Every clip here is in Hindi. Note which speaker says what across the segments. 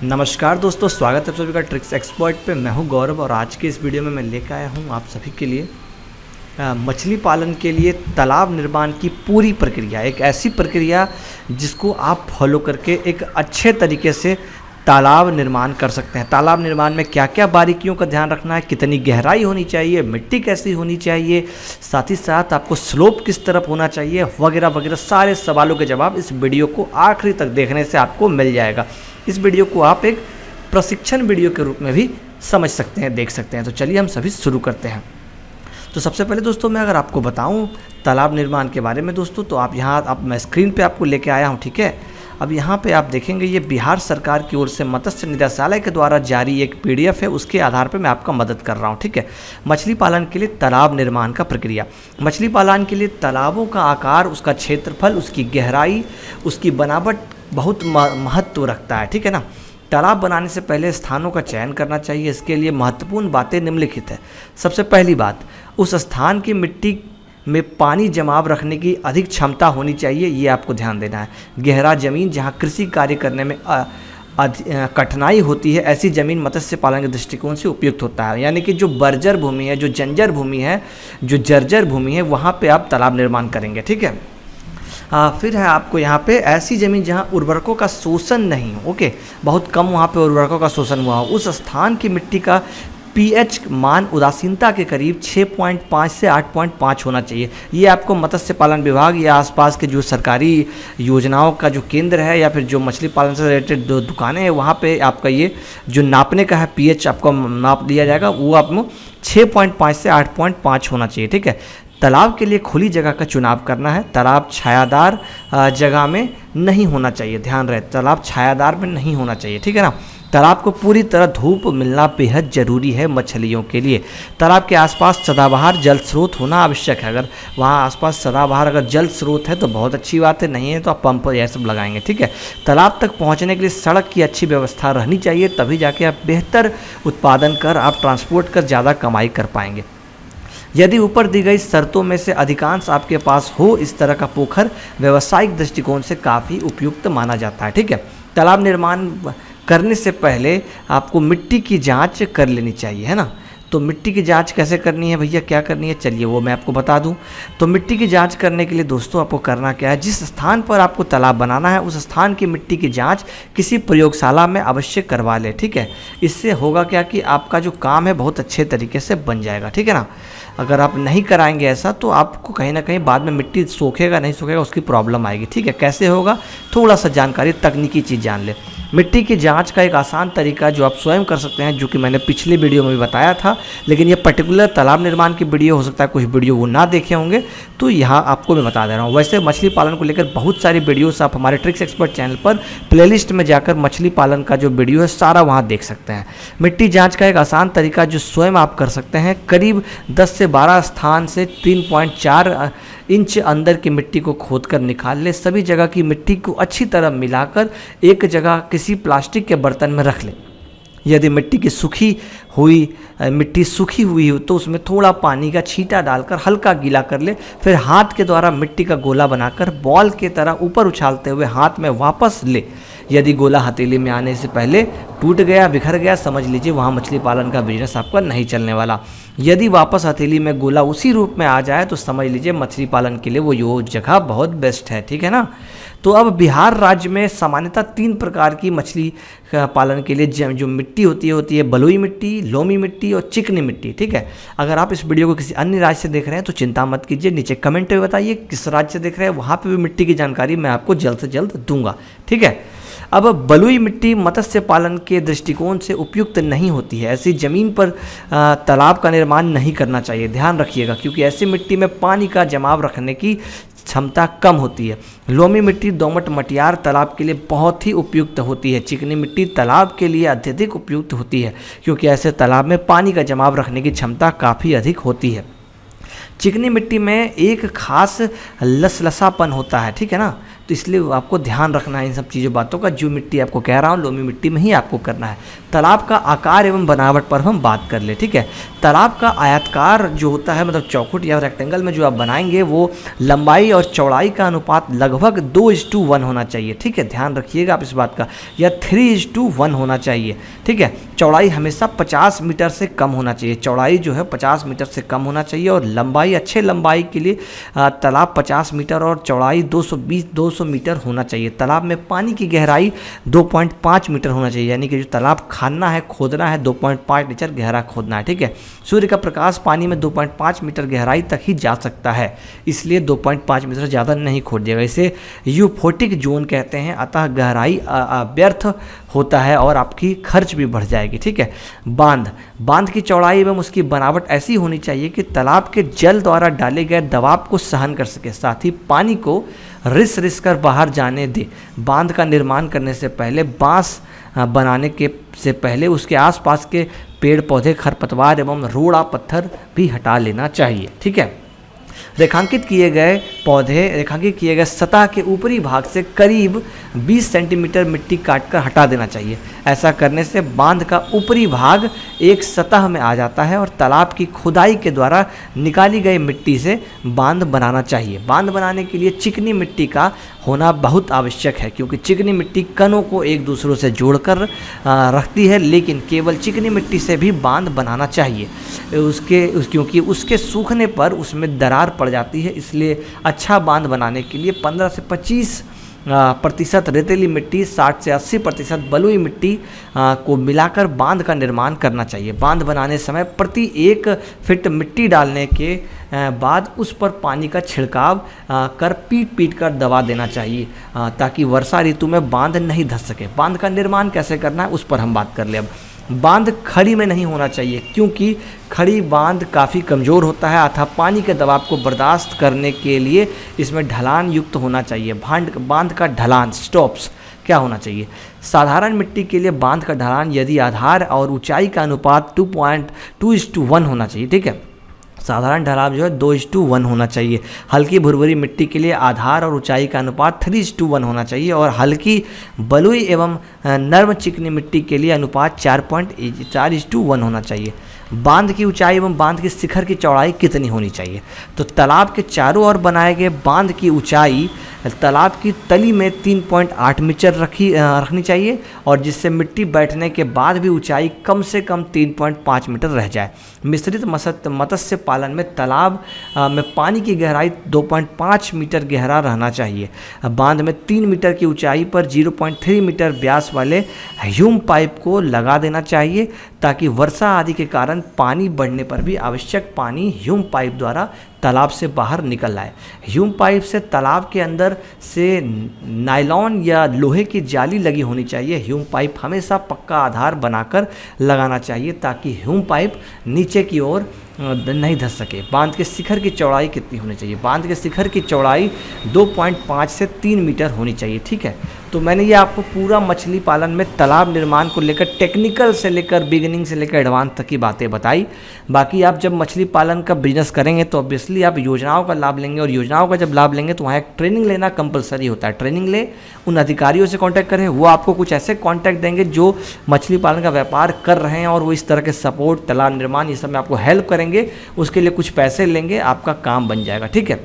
Speaker 1: नमस्कार दोस्तों, स्वागत है सभी का ट्रिक्स एक्सपर्ट पे। मैं हूं गौरव और आज के इस वीडियो में मैं लेकर आया हूं आप सभी के लिए मछली पालन के लिए तालाब निर्माण की पूरी प्रक्रिया। एक ऐसी प्रक्रिया जिसको आप फॉलो करके एक अच्छे तरीके से तालाब निर्माण कर सकते हैं। तालाब निर्माण में क्या क्या बारीकियों का ध्यान रखना है, कितनी गहराई होनी चाहिए, मिट्टी कैसी होनी चाहिए, साथ ही साथ आपको स्लोप किस तरफ होना चाहिए, वगैरह वगैरह सारे सवालों के जवाब इस वीडियो को आखिरी तक देखने से आपको मिल जाएगा। इस वीडियो को आप एक प्रशिक्षण वीडियो के रूप में भी समझ सकते हैं, देख सकते हैं। तो चलिए हम सभी शुरू करते हैं। तो सबसे पहले दोस्तों मैं अगर आपको बताऊं तालाब निर्माण के बारे में दोस्तों, तो आप यहाँ मैं स्क्रीन पे आपको लेके आया हूँ, ठीक है। अब यहाँ पे आप देखेंगे ये बिहार सरकार की ओर से मत्स्य निदेशालय के द्वारा जारी एक PDF है, उसके आधार पे मैं आपका मदद कर रहा हूँ, ठीक है। मछली पालन के लिए तालाब निर्माण का प्रक्रिया। मछली पालन के लिए तालाबों का आकार, उसका क्षेत्रफल, उसकी गहराई, उसकी बनावट बहुत महत्व रखता है, ठीक है ना। तालाब बनाने से पहले स्थानों का चयन करना चाहिए। इसके लिए महत्वपूर्ण बातें निम्नलिखित है। सबसे पहली बात, उस स्थान की मिट्टी में पानी जमाव रखने की अधिक क्षमता होनी चाहिए, ये आपको ध्यान देना है। गहरा जमीन जहाँ कृषि कार्य करने में कठिनाई होती है, ऐसी ज़मीन मत्स्य पालन के दृष्टिकोण से उपयुक्त होता है। यानी कि जो बर्जर भूमि है, जो जंजर भूमि है, जो जर्जर भूमि है, वहाँ पे आप तालाब निर्माण करेंगे, ठीक है। फिर है आपको यहाँ पे ऐसी ज़मीन जहाँ उर्वरकों का शोषण नहीं हो, ओके, बहुत कम वहाँ पे उर्वरकों का शोषण हुआ हो। उस स्थान की मिट्टी का pH मान उदासीनता के करीब 6.5 से 8.5 होना चाहिए। ये आपको मत्स्य पालन विभाग या आसपास के जो सरकारी योजनाओं का जो केंद्र है या फिर जो मछली पालन से रिलेटेड दुकानें हैं, वहाँ पे आपका ये जो नापने का है pH आपको नाप दिया जाएगा, वो आपको 6.5 से 8.5 होना चाहिए, ठीक है। तालाब के लिए खुली जगह का चुनाव करना है। तालाब छायादार जगह में नहीं होना चाहिए, ध्यान रहे, तालाब छायादार में नहीं होना चाहिए, ठीक है ना। तालाब को पूरी तरह धूप मिलना बेहद ज़रूरी है मछलियों के लिए। तालाब के आसपास सदाबहार जल स्रोत होना आवश्यक है। अगर वहाँ आसपास सदाबहार अगर जल स्रोत है तो बहुत अच्छी बात है, नहीं है तो आप पंप यह सब लगाएंगे, ठीक है। तालाब तक पहुँचने के लिए सड़क की अच्छी व्यवस्था रहनी चाहिए, तभी जाके आप बेहतर उत्पादन कर, आप ट्रांसपोर्ट कर ज़्यादा कमाई कर पाएंगे। यदि ऊपर दी गई शर्तों में से अधिकांश आपके पास हो, इस तरह का पोखर व्यावसायिक दृष्टिकोण से काफ़ी उपयुक्त माना जाता है, ठीक है। तालाब निर्माण करने से पहले आपको मिट्टी की जांच कर लेनी चाहिए, है ना। तो मिट्टी की जांच कैसे करनी है भैया, क्या करनी है, चलिए वो मैं आपको बता दूं। तो मिट्टी की जांच करने के लिए दोस्तों आपको करना क्या है, जिस स्थान पर आपको तालाब बनाना है उस स्थान की मिट्टी की जांच किसी प्रयोगशाला में अवश्य करवा लें, ठीक है। इससे होगा क्या कि आपका जो काम है बहुत अच्छे तरीके से बन जाएगा, ठीक है ना। अगर आप नहीं कराएंगे ऐसा तो आपको कहीं ना कहीं बाद में मिट्टी सोखेगा नहीं सोखेगा उसकी प्रॉब्लम आएगी, ठीक है। कैसे होगा, थोड़ा सा जानकारी, तकनीकी चीज़ जान ले। मिट्टी की जांच का एक आसान तरीका जो आप स्वयं कर सकते हैं, जो कि मैंने पिछले वीडियो में भी बताया था, लेकिन ये पर्टिकुलर तालाब निर्माण की वीडियो हो सकता है कुछ वीडियो वो ना देखे होंगे, तो यहाँ आपको मैं बता दे रहा हूँ। वैसे मछली पालन को लेकर बहुत सारी वीडियोस आप हमारे ट्रिक्स एक्सपर्ट चैनल पर प्लेलिस्ट में जाकर मछली पालन का जो वीडियो है सारा वहाँ देख सकते हैं। मिट्टी जाँच का एक आसान तरीका जो स्वयं आप कर सकते हैं, करीब 10 से 12 स्थान से 3.4 इंच अंदर की मिट्टी को खोदकर निकाल ले। सभी जगह की मिट्टी को अच्छी तरह मिलाकर एक जगह किसी प्लास्टिक के बर्तन में रख ले। यदि मिट्टी सूखी हुई हो तो उसमें थोड़ा पानी का छींटा डालकर हल्का गीला कर ले। फिर हाथ के द्वारा मिट्टी का गोला बनाकर बॉल की तरह ऊपर उछालते हुए हाथ में वापस ले। यदि गोला हथेली में आने से पहले टूट गया, बिखर गया, समझ लीजिए वहाँ मछली पालन का बिजनेस आपका नहीं चलने वाला। यदि वापस हथेली में गोला उसी रूप में आ जाए तो समझ लीजिए मछली पालन के लिए वो जगह बहुत बेस्ट है, ठीक है ना। तो अब बिहार राज्य में सामान्यतः 3 प्रकार की मछली पालन के लिए जो मिट्टी होती है बलुई मिट्टी, लोमी मिट्टी और चिकनी मिट्टी, ठीक है। अगर आप इस वीडियो को किसी अन्य राज्य से देख रहे हैं तो चिंता मत कीजिए, नीचे कमेंट में बताइए किस राज्य से देख रहे हैं, वहाँ पे भी मिट्टी की जानकारी मैं आपको जल्द से जल्द दूंगा, ठीक है। अब बलुई मिट्टी मत्स्य पालन के दृष्टिकोण से उपयुक्त नहीं होती है। ऐसी ज़मीन पर तालाब का निर्माण नहीं करना चाहिए, ध्यान रखिएगा, क्योंकि ऐसी मिट्टी में पानी का जमाव रखने की क्षमता कम होती है। लोमी मिट्टी, दोमट मटियार तालाब के लिए बहुत ही उपयुक्त होती है। चिकनी मिट्टी तालाब के लिए अत्यधिक उपयुक्त होती है, क्योंकि ऐसे तालाब में पानी का जमाव रखने की क्षमता काफ़ी अधिक होती है। चिकनी मिट्टी में एक खास लसलसापन होता है, ठीक है ना। तो इसलिए आपको ध्यान रखना है इन सब चीज़ों बातों का। जो मिट्टी आपको कह रहा हूँ लोमी मिट्टी में ही आपको करना है। तालाब का आकार एवं बनावट पर हम बात कर ले, ठीक है। तालाब का आयताकार जो होता है, मतलब चौखुट या रेक्टेंगल में जो आप बनाएंगे, वो लंबाई और चौड़ाई का अनुपात लगभग 2:1 होना चाहिए, ठीक है। ध्यान रखिएगा आप इस बात का, या 3:1 होना चाहिए, ठीक है। चौड़ाई हमेशा 50 मीटर से कम होना चाहिए, चौड़ाई जो है 50 मीटर से कम होना चाहिए। और लंबाई, अच्छे लंबाई के लिए तालाब 50 मीटर और चौड़ाई 200 मीटर होना चाहिए। तालाब में पानी की गहराई 2.5 मीटर होना चाहिए, यानी कि जो तालाब खानना है, खोदना है, 2.5 मीटर गहरा खोदना है, ठीक है। सूर्य का प्रकाश पानी में 2.5 मीटर गहराई तक ही जा सकता है, इसलिए 2.5 मीटर ज़्यादा नहीं खोदिएगा। इसे यूफोटिक जोन कहते हैं, अतः गहराई व्यर्थ होता है और आपकी खर्च भी बढ़ जाएगी, ठीक है। बांध की चौड़ाई एवं उसकी बनावट ऐसी होनी चाहिए कि तालाब के जल द्वारा डाले गए दबाव को सहन कर सके, साथ ही पानी को रिस कर बाहर जाने दे। बांध का निर्माण करने से पहले, बांस बनाने से पहले उसके आसपास के पेड़ पौधे, खरपतवार एवं रोड़ा पत्थर भी हटा लेना चाहिए, ठीक है। रेखांकित किए गए सतह के ऊपरी भाग से करीब 20 सेंटीमीटर मिट्टी काटकर हटा देना चाहिए। ऐसा करने से बांध का ऊपरी भाग एक सतह में आ जाता है और तालाब की खुदाई के द्वारा निकाली गई मिट्टी से बांध बनाना चाहिए। बांध बनाने के लिए चिकनी मिट्टी का होना बहुत आवश्यक है, क्योंकि चिकनी मिट्टी कणों को एक दूसरों से जोड़कर रखती है, लेकिन केवल चिकनी मिट्टी से भी बांध बनाना चाहिए। क्योंकि उसके सूखने पर उसमें दरार पड़ जाती है, इसलिए अच्छा बांध बनाने के लिए 15 से 25% रेतीली मिट्टी, 60 से 80% बलुई मिट्टी को मिलाकर बांध का निर्माण करना चाहिए। बांध बनाने समय प्रति 1 फीट मिट्टी डालने के बाद उस पर पानी का छिड़काव कर पीट कर दबा देना चाहिए, ताकि वर्षा ऋतु में बांध नहीं धंस सके। बांध का निर्माण कैसे करना है उस पर हम बात कर ले अब। बांध खड़ी में नहीं होना चाहिए, क्योंकि खड़ी बांध काफ़ी कमज़ोर होता है, अतः पानी के दबाव को बर्दाश्त करने के लिए इसमें ढलान युक्त होना चाहिए। बांध का ढलान, स्टॉप्स क्या होना चाहिए? साधारण मिट्टी के लिए बांध का ढलान यदि आधार और ऊंचाई का अनुपात 2.2:1 होना चाहिए, ठीक है। साधारण ढलान जो है 2:1 होना चाहिए। हल्की भुरभुरी मिट्टी के लिए आधार और ऊंचाई का अनुपात 3:1 होना चाहिए, और हल्की बलुई एवं नर्म चिकनी मिट्टी के लिए अनुपात 4:1 होना चाहिए। बांध की ऊंचाई एवं बांध के शिखर की चौड़ाई कितनी होनी चाहिए? तो तालाब के चारों ओर बनाए गए बांध की ऊंचाई तालाब की तली में 3.8 मीटर रखनी चाहिए, और जिससे मिट्टी बैठने के बाद भी ऊंचाई कम से कम 3.5 मीटर रह जाए। मिश्रित मत्स्य पालन में तालाब में पानी की गहराई 2.5 मीटर गहरा रहना चाहिए। बांध में 3 मीटर की ऊंचाई पर 0.3 मीटर व्यास वाले ह्यूम पाइप को लगा देना चाहिए, ताकि वर्षा आदि के कारण पानी बढ़ने पर भी आवश्यक पानी ह्यूम पाइप द्वारा तालाब से बाहर निकल आए। ह्यूम पाइप से तालाब के अंदर से नायलॉन या लोहे की जाली लगी होनी चाहिए। ह्यूम पाइप हमेशा पक्का आधार बनाकर लगाना चाहिए, ताकि ह्यूम पाइप नीचे की ओर नहीं धंस सके। बांध के शिखर की चौड़ाई कितनी होनी चाहिए? बांध के शिखर की चौड़ाई 2.5 से 3 मीटर होनी चाहिए, ठीक है। तो मैंने ये आपको पूरा मछली पालन में तालाब निर्माण को लेकर टेक्निकल से लेकर बिगिनिंग से लेकर एडवांस तक की बातें बताई। बाकी आप जब मछली पालन का बिजनेस करेंगे तो ऑब्वियसली आप योजनाओं का लाभ लेंगे, और योजनाओं का जब लाभ लेंगे तो वहाँ एक ट्रेनिंग लेना कंपलसरी होता है। ट्रेनिंग ले, उन अधिकारियों से कांटेक्ट करें, वो आपको कुछ ऐसे कांटेक्ट देंगे जो मछली पालन का व्यापार कर रहे हैं, और वो इस तरह के सपोर्ट, तालाब निर्माण, ये सब में आपको हेल्प करेंगे। उसके लिए कुछ पैसे लेंगे, आपका काम बन जाएगा, ठीक है।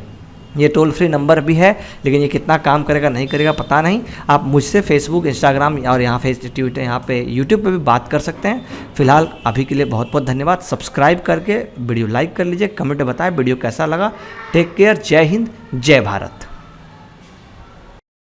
Speaker 1: ये टोल फ्री नंबर भी है, लेकिन ये कितना काम करेगा नहीं करेगा पता नहीं। आप मुझसे फेसबुक, इंस्टाग्राम और यहाँ ट्विटर, यहाँ पे यूट्यूब पे भी बात कर सकते हैं। फिलहाल अभी के लिए बहुत बहुत धन्यवाद। सब्सक्राइब करके वीडियो लाइक कर लीजिए, कमेंट में बताएं वीडियो कैसा लगा। टेक केयर, जय हिंद, जय भारत।